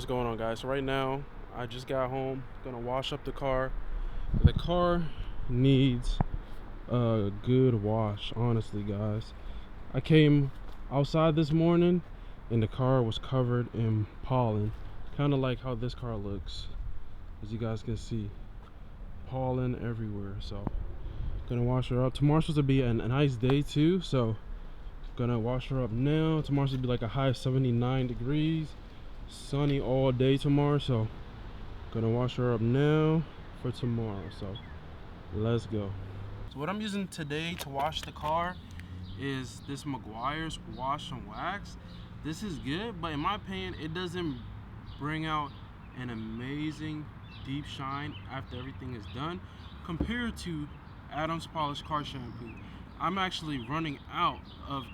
going on, guys? So right now I just got home, gonna wash up the car. The car needs a good wash, honestly, guys. I came outside this morning and the car was covered in pollen, kind of like how this car looks, as you guys can see, pollen everywhere. So gonna wash her up. Tomorrow's supposed to be a nice day too, so gonna wash her up now. Tomorrow's supposed to be like a high of 79 degrees, sunny all day tomorrow, so gonna wash her up now for tomorrow. So let's go. So what I'm using today to wash the car is this Meguiar's wash and wax. This is good, but in my opinion it doesn't bring out an amazing deep shine after everything is done compared to Adam's Polish car shampoo. I'm actually running out of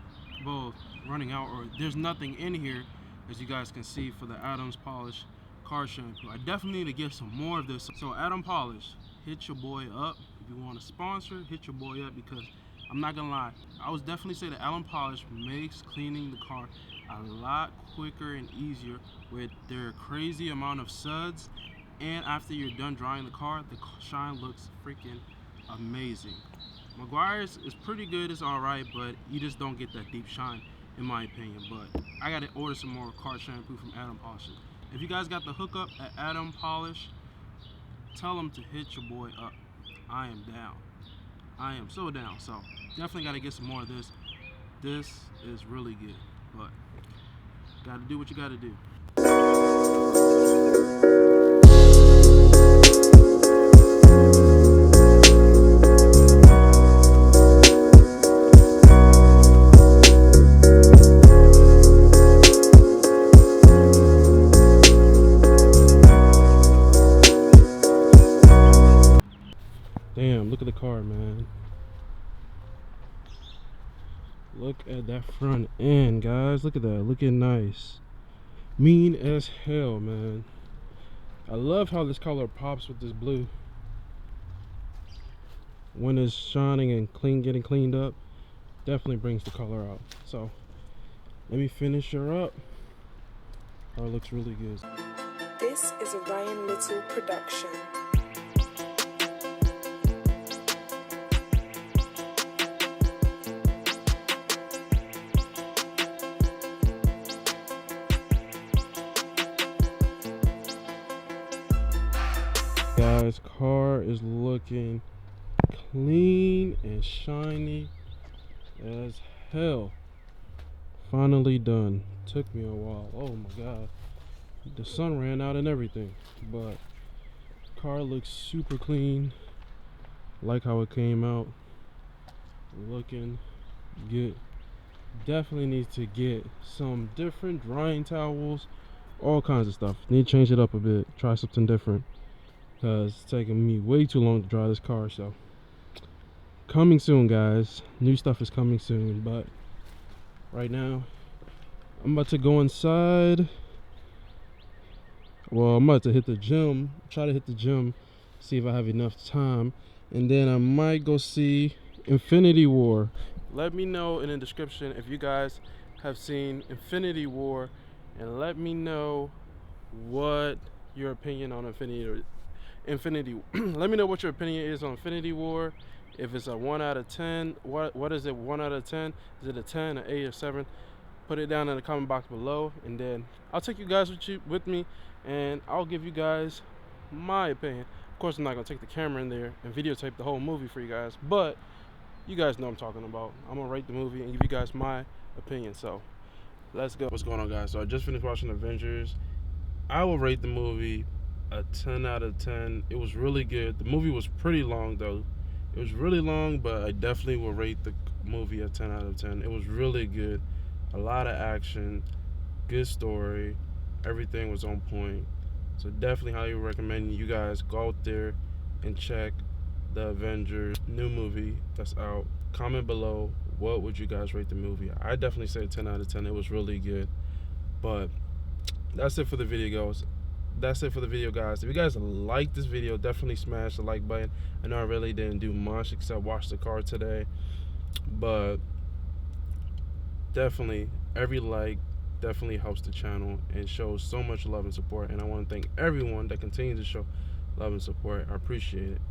or there's nothing in here, as you guys can see, for the Adam's Polish car shampoo. I definitely need to get some more of this. So Adam Polish, hit your boy up. If you want to sponsor, hit your boy up, because I'm not gonna lie, I would definitely say that Adam Polish makes cleaning the car a lot quicker and easier with their crazy amount of suds, and after you're done drying the car, the shine looks freaking amazing. Meguiar's is pretty good, it's alright, but you just don't get that deep shine in my opinion. But I gotta order some more car shampoo from Adam Polish. If you guys got the hookup at Adam Polish, tell them to hit your boy up. I am down. I am so down. So definitely gotta get some more of this. This is really good, but gotta do what you gotta do. Damn, look at the car, man. Look at that front end, guys. Look at that, looking nice. Mean as hell, man. I love how this color pops with this blue. When it's shining and getting cleaned up, definitely brings the color out. So let me finish her up. Car looks really good. This is a Ryan Little production. Guys, car is looking clean and shiny as hell. Finally done. Took me a while. Oh my god, the sun ran out and everything, but car looks super clean. Like how it came out, looking good. Definitely need to get some different drying towels, all kinds of stuff. Need to change it up a bit, try something different, because it's taking me way too long to dry this car. So coming soon, guys. New stuff is coming soon, but right now I'm about to go inside. Well, I'm about to hit the gym, try to hit the gym, see if I have enough time, and then I might go see Infinity War. Let me know in the description if you guys have seen Infinity War, and let me know what your opinion on Infinity let me know what your opinion is on Infinity War. If it's a 1 out of 10, what is it? 1 out of 10? Is it a 10, an 8, or 7? Put it down in the comment box below, and then I'll take you guys with me, and I'll give you guys my opinion. Of course, I'm not gonna take the camera in there and videotape the whole movie for you guys, but you guys know what I'm talking about. I'm gonna rate the movie and give you guys my opinion. So let's go. What's going on, guys? So I just finished watching Avengers. I will rate the movie a 10 out of 10. It was really good. The movie was pretty long though. It was really long, but I definitely will rate the movie a 10 out of 10. It was really good. A lot of action, good story, everything was on point. So definitely highly recommend you guys go out there and check the Avengers new movie that's out. Comment below, what would you guys rate the movie? I definitely say 10 out of 10. It was really good. But that's it for the video, guys. That's it for the video, guys. If you guys like this video, definitely smash the like button. I know I really didn't do much except wash the car today, but definitely every like definitely helps the channel and shows so much love and support. And I want to thank everyone that continues to show love and support. I appreciate it.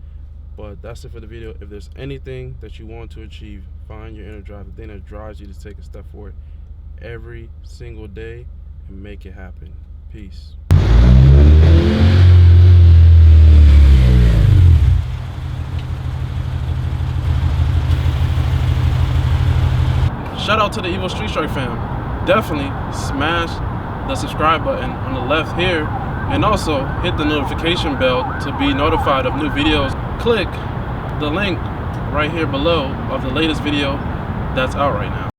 But that's it for the video. If there's anything that you want to achieve, find your inner drive, the thing that drives you to take a step forward every single day, and make it happen. Peace. Shout out to the Evil Street Strike fam. Definitely smash the subscribe button on the left here, and also hit the notification bell to be notified of new videos. Click the link right here below of the latest video that's out right now.